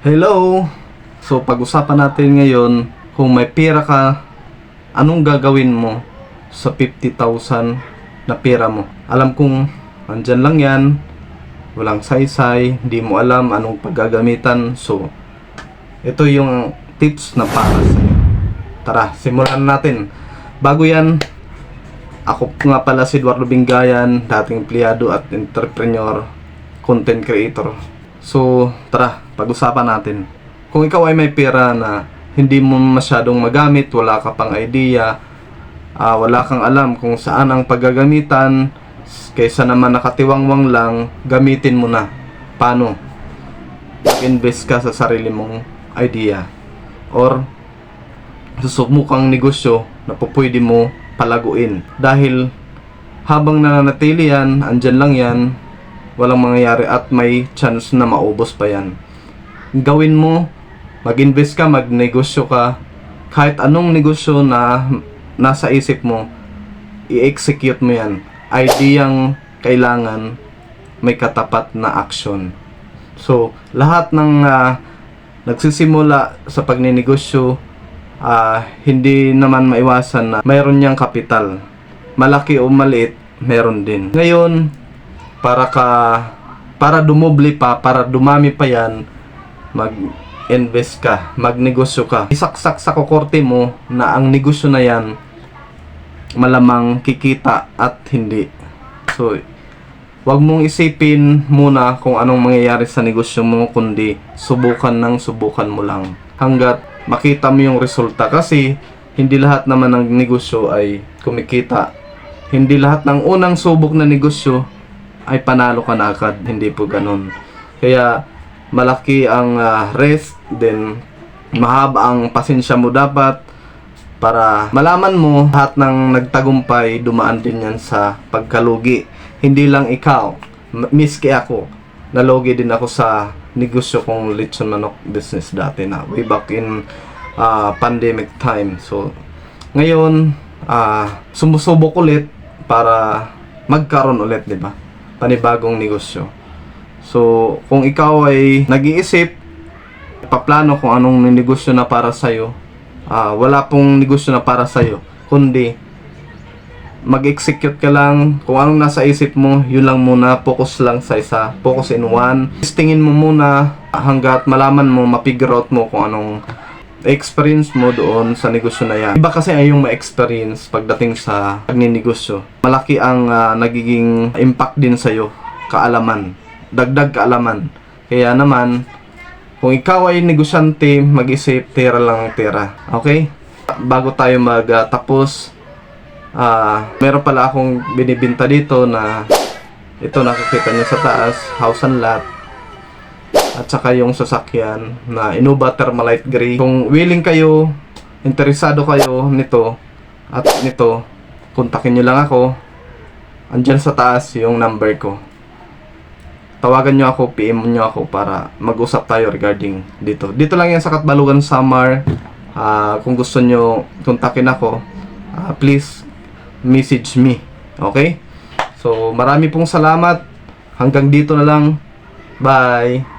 Hello! So pag-usapan natin ngayon, kung may pera ka, anong gagawin mo sa 50,000 na pera mo? Alam kong andyan lang yan, walang saysay, hindi mo alam anong paggagamitan. So ito yung tips na para sa iyo. Tara, simulan natin. Bago yan, ako nga pala si Eduardo Bingayan, dating empleyado at entrepreneur, content creator. So tara, pag-usapan natin. Kung ikaw ay may pera na hindi mo masyadong magamit, wala ka pang idea, wala kang alam kung saan ang paggagamitan, kaysa naman nakatiwangwang lang, gamitin mo na. Paano? Mag-invest ka sa sarili mong idea or susubukang negosyo na pwede mo palaguin. Dahil habang nananatili yan, andyan lang yan, walang mangyayari at may chance na maubos pa yan. Gawin mo, mag-invest ka, magnegosyo ka, kahit anong negosyo na nasa isip mo, i-execute mo yan. Ideyang kailangan may katapat na action. So lahat ng nagsisimula sa pagninegosyo, hindi naman maiwasan na mayroon niyang kapital. Malaki o maliit, meron din. Ngayon, para dumoble pa, para dumami pa yan, mag-invest ka, magnegosyo ka. Isaksak sa kukorte mo na ang negosyo na yan malamang kikita at hindi. So wag mong isipin muna kung anong mangyayari sa negosyo mo, kundi subukan mo lang hanggat makita mo yung resulta. Kasi hindi lahat naman ng negosyo ay kumikita. Hindi lahat ng unang subok na negosyo ay panalo ka na agad. Hindi po ganun. Kaya malaki ang rest, then mahaba ang pasensya mo dapat para malaman mo lahat ng nagtagumpay dumaan din yan sa pagkalugi. Hindi lang ikaw, miski ako, nalugi din ako sa negosyo kong lechon manok business dati na way back in pandemic time. So ngayon sumusubok ulit para magkaroon ulit, di ba? Panibagong negosyo. So kung ikaw ay nag-iisip, paplano kung anong negosyo na para sa'yo, wala pong negosyo na para sa'yo, kundi mag-execute ka lang. Kung anong nasa isip mo, yun lang muna. Focus lang sa isa, focus in one. Testingin mo muna hanggat malaman mo, ma-figure out mo kung anong experience mo doon sa negosyo na yan. Iba kasi ay yung ma-experience pagdating sa pagninegosyo. Malaki ang nagiging impact din sa'yo, kaalaman, dagdag kaalaman. Kaya naman, kung ikaw ay negosyante, mag-isip, tira lang ang tira. Okay? Bago tayo magtapos, meron pala akong binibinta dito na ito, nakikita nyo sa taas, house and lot, at saka yung sasakyan na Innova Thermalite Gray. Kung willing kayo, interesado kayo nito at nito, kontakin nyo lang ako. Andyan sa taas yung number ko. Tawagan nyo ako, PM nyo ako para mag-usap tayo regarding dito. Dito lang yan sa Katbalugan, Samar. Kung gusto nyo kontakin ako, please message me. Okay? So marami pong salamat. Hanggang dito na lang. Bye!